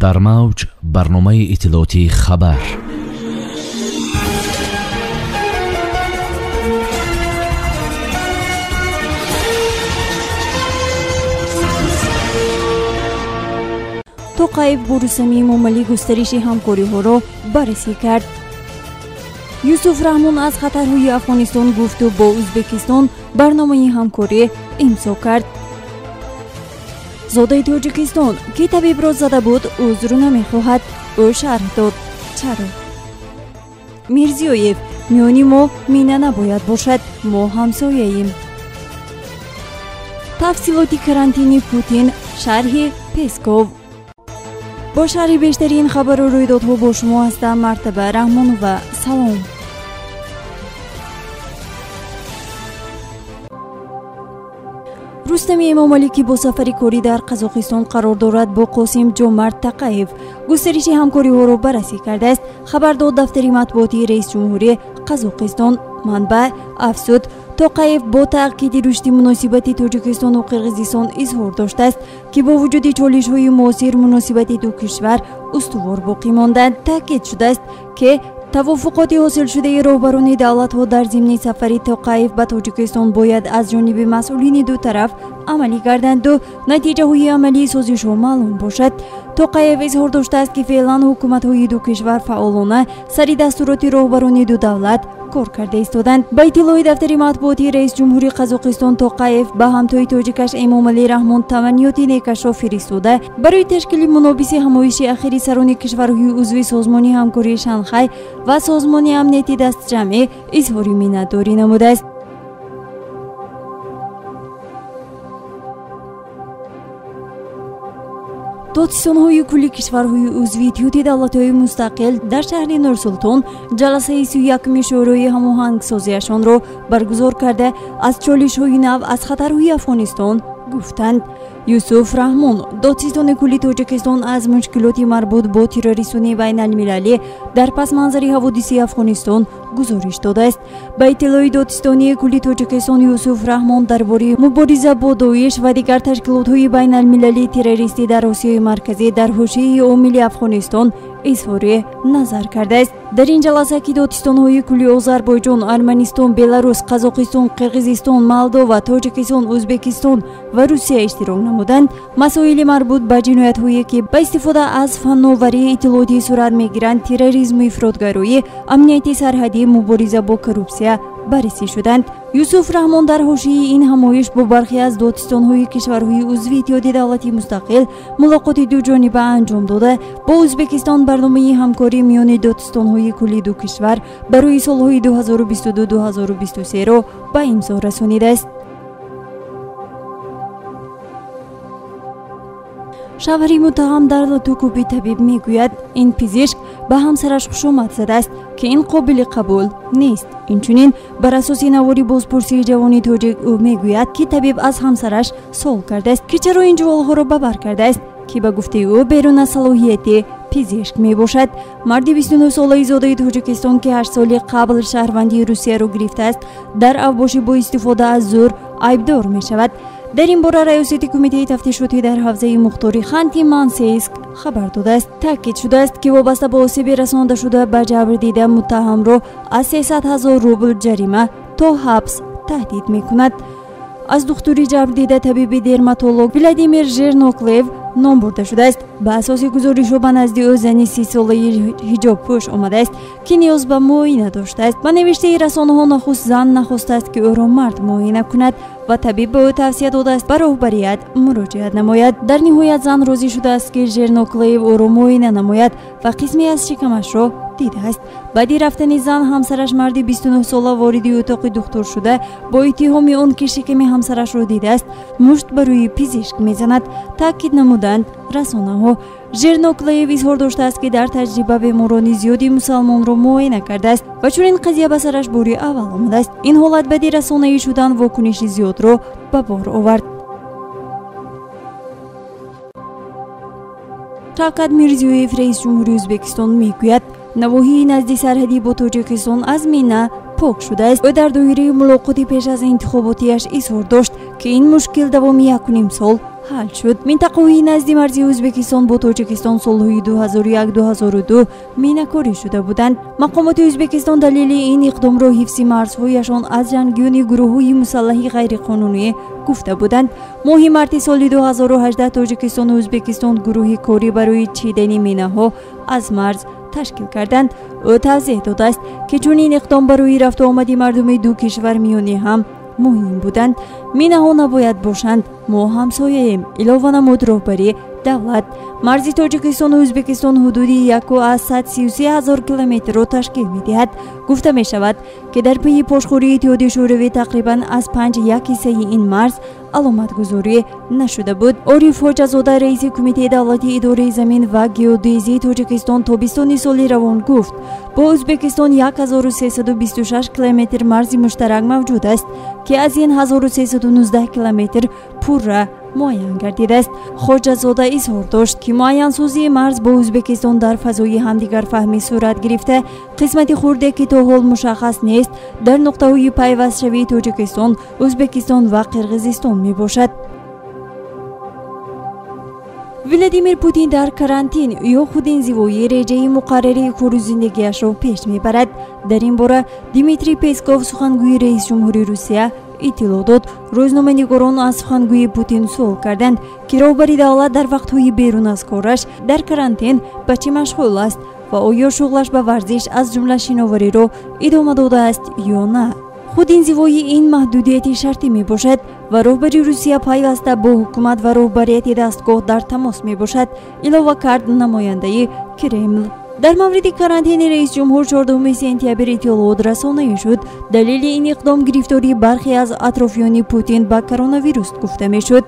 дар мавҷ барномаи иттилоотии хабар. тоқаев бо Рустамии Эмомалӣ густариши ҳамкориҳоро баррасӣ кард. Юсуф Раҳмон аз хатарҳои Афғонистон гуфту бо Ӯзбекистон барномаи ҳамкорӣ имзо кард. Зодаи Тоҷикистон ки табибро зада буд, узр намехоҳад. ӯ шарҳ дод чаро. Мирзиёев: миёни мо мина набояд бошад, мо ҳамсояем. тафсилоти карантини Путин, шарҳи Песков. бо шарҳи бештарин хабару рӯйдодҳо бо шумо ҳастам. Мартаба Раҳмонова. салом. Рустамии Эмомалӣ ки бо сафари корӣ дар Қазоқистон қарор дорад, бо Қосим Ҷомарт Тоқаев густариши ҳамкориҳоро баррасӣ кардааст. Хабар дод дафтари матбуоти Раиси ҷумҳурии Қазоқистон. манбаъ афзуд, Тоқаев бо таъкиди рушди муносибати Тоҷикистону Қирғизистон изҳор доштааст, ки бо вуҷуди чолишҳои муосир муносибати ду кишвар устувор боқӣ монданд. Таъкид шудааст, ки тавофуқоти ҳосилшудаи роҳбарони давлатҳо дар зимни сафари Тоқаев ба Тоҷикистон бояд аз ҷониби масъулини ду тараф амалӣ гарданду натиҷаҳои амалии созишҳо маълум бошад. Тоқаев изҳор доштааст, ки феълан ҳукуматҳои ду кишвар фаъолона сари дастуроти роҳбарони ду давлат кор карда истоданд. Ба иттилои дафтари матбуоти Раиси ҷумҳурии Қазоқистон, Тоқаев ба ҳамтои тоҷикаш Эмомалӣ Раҳмон таманниёти некашро фиристода барои ташкили мунобиси ҳамоиши ахири сарони кишварҳои узви Созмони ҳамкории Шанхай ва Созмони амнияти дастҷамъӣ изҳори миннатдорӣ намудааст. додистонҳои кулли кишварҳои узви Иттиҳоди давлатҳои мустақил дар шаҳри Нурсултон ҷаласаи 31-уми шӯрои ҳамоҳангсозиашонро баргузор карда аз чолишҳои нав аз хатарҳои Афғонистон гуфтанд. Юсуф Раҳмон: додистони кулли Тоҷикистон аз мушкилоти марбут бо терроризмони байналмилалӣ дар пасманзари ҳаводиси Афғонистон гузориш додааст. Ба иттилои додистони кулли Тоҷикистон, Юсуф Раҳмон дар бораи мубориза бо Доиш ва дигар ташкилотҳои байналмилалии террористӣ дар Осиёи марказӣ дар ҳошияи омили Афғонистон изҳори назар кардааст. дар ин ҷаласа, ки додистониҳои кулли Озарбойҷон, Арманистон, Беларус, Қазоқистон, Қирғизистон, Молдова, Тоҷикистон, Ӯзбекистон ва Русия иштирок намуданд, масоили марбут ба ҷиноятҳое, ки ба истифода аз фанноварии иттилоотӣ сурат мегиранд, терроризму ифротгароӣ, амнияти сарҳадӣ, мубориза бо коррупсия баррасӣ шуданд. Юсуф Раҳмон дар ҳошияи ин ҳамоиш бо бархе аз додистонҳои кишварҳои узви Иттиҳоди давлати мустақил мулоқоти дуҷониба анҷом дода, бо Ӯзбекистон барномаи ҳамкорӣ миёни додистонҳои кулли ду кишвар барои солҳои 2022-2023-ро ба имзо расонидааст. шавҳари муттаҳам дар Латукуби табиб мегӯяд, ин пизишк ба ҳамсараш хушомад задааст, ки ин қобили қабул нест. Инчунин бар асоси навори бозпурсии ҷавони тоҷик ӯ мегӯяд, ки табиб аз ҳамсараш суол кардааст, ки чаро ин ҷуволҳоро ба бар кардааст, ки ба гуфтаи ӯ берун аз салоҳияти пизишк мебошад. марди 29 солаи зодаи Тоҷикистон, ки 8 соли қабл шаҳрвандии Русияро гирифтааст, дар авбошӣ бо истифода аз зӯр айбдор мешавад. дар ин бора раёсати кумитаи тафтишоти дар ҳавзаи Мухтори Ханти-Мансийск хабар додааст. таъкид шудааст, ки вобаста ба осеби расонидашуда ба ҷабр дида муттаҳамро аз 300,000 рубл ҷарима то ҳабс таҳдид мекунад. аз духтури ҷабрдида табиби дерматолог Владимир Жерноклев ном бурда шудааст. ба асоси гузоришҳо ба назди ӯ зани 30 солаи ҳиҷобпӯш омадааст, ки ниёз ба муоина доштааст. ба навиштаи расонаҳо нахуст зан нахостааст, ки ӯро мард муоина кунад ва табиб ба ӯ тавсия додааст ба роҳбарият муроҷиат намояд. дар ниҳоят зан розӣ шудааст, ки Жерноклев ӯро муоина намояд ва қисме аз шикамашро дидааст. баъди рафтани зан, ҳамсараш марди 29 сола вориди утоқи духтур шуда, бо иттиҳоми он, ки шиками ҳамсарашро дидааст, мушт ба рӯи пизишк мезанад, таъкид намуданд расонаҳо. Жерноклев изҳор доштааст, ки дар таҷриба беморони зиёди мусалмонро муоина кардааст ва чунин қазия ба сараш бори аввал омадааст. ин ҳолат баъди расонаӣ шудан вокуниши зиёдро ба бор овард. Шавкат Мирзиёев, раиси ҷумҳурии Ӯзбекистон, мегӯяд, навоҳии назди сарҳадӣ бо Тоҷикистон аз мина пок шудааст. ӯ дар доираи мулоқоти пеш аз интихоботиаш изҳор дошт, ки ин мушкил давоми 1.5 сол حل شد. منطقه‌های نزد مرزی ازبکستان با تاجیکستان سالهای 2001-2002 مینه‌کاری شده بودند. مقامات ازبکستان دلیل این اقدام را حفظ مرزهایشان از جنگیان گروه‌های مسلح غیرقانونی گفته بودند. ماه مارس سال 2018 تاجیکستان و ازبکستان گروه کاری برای چیدن مینه‌ها از مرز تشکیل کردند. او توضیح داده است که چون این اقدام برای رفت و آمد مردم دو کشور میانی هم مهم بودند. مینه‌ها نباید باشند. ما همسایه‌ایم. علاوه نمود رهبری دولت مرز تاجیکستان و ازبکستان حدودی 133,000 کیلومتر را تشکیل می‌دهد. گفته می‌شود که در پی پاشخوری اتحادیه شوروی تقریباً از 5% این مرز علامتگذاری نشده بود. عارف حاجزاده رئیس کمیته دولتی اداره زمین و گئودزی تاجیکستان تابستان سال روان گفت با ازبکستان 1326 کیلومتر مرز مشترک موجود است که از این 1319 کیلومتر پوره معین گردیده است. حاجزاده اظهار داشت که معین سازی مرز با ازبکستان در فضای همدیگر فهمی صورت گرفته. قسمت خورده که تا حال مشخص نیست در نقطه‌های پیوست شوی تاجیکستان، ازبکستان و قرقیزستان می باشد. ولادیمیر پوتین در کرانتین یا خودانزوایی رژه مقرره کار زندگیش را پیش میبرد. در این باره دیمیتری پسکوف سخنگوی رئیس جمهوری روسیه اطلاع داد. روزنامه‌نگاران از سخنگوی پوتین سوال کردند که رهبری دولت در وقت‌های بیرون از کارش در کرانتین به چه مشغول است و آیا شغلش به ورزش از جمله شناوری را ادامه داده است یا نه. خودانزوایی این محدودیت شرطی می باشد و رهبری روسیه پیوسته با حکومت و رهبریت دستگاه در تماس می باشد. علاوه کرد نماینده کرمل. در مورد کرانتین رئیس جمهور 14 سپتامبر اطلاعات رسانه‌ای شد. دلیل این اقدام گرفتاری برخی از اطرافیان پوتین با کرونا ویروس گفته می شد.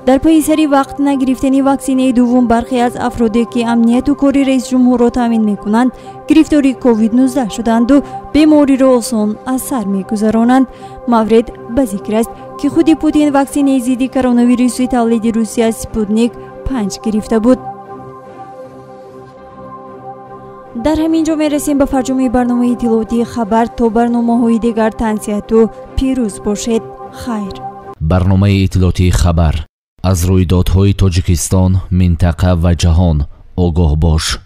در پی سری وقت نگرفتن واکسینه دوم برخی از افرادی که امنیت و کاری رئیس جمهور را تامین می‌کنند گرفتاری کووید 19 شدند و بیماری را آسان از سر می‌گذرانند. مورد به ذکر است که خود پوتین واکسینه ضد کرونا ویروس تولید روسیه سپوتنیک 5 گرفته بود. در همین جا می‌رسیم به فرجام برنامه اطلاعاتی خبر. تا برنامه‌های دیگر تنصیحت و پیروز باشید. خیر. برنامه اطلاعاتی خبر از رویدادهای تاجیکستان، منطقه و جهان آگاه باش.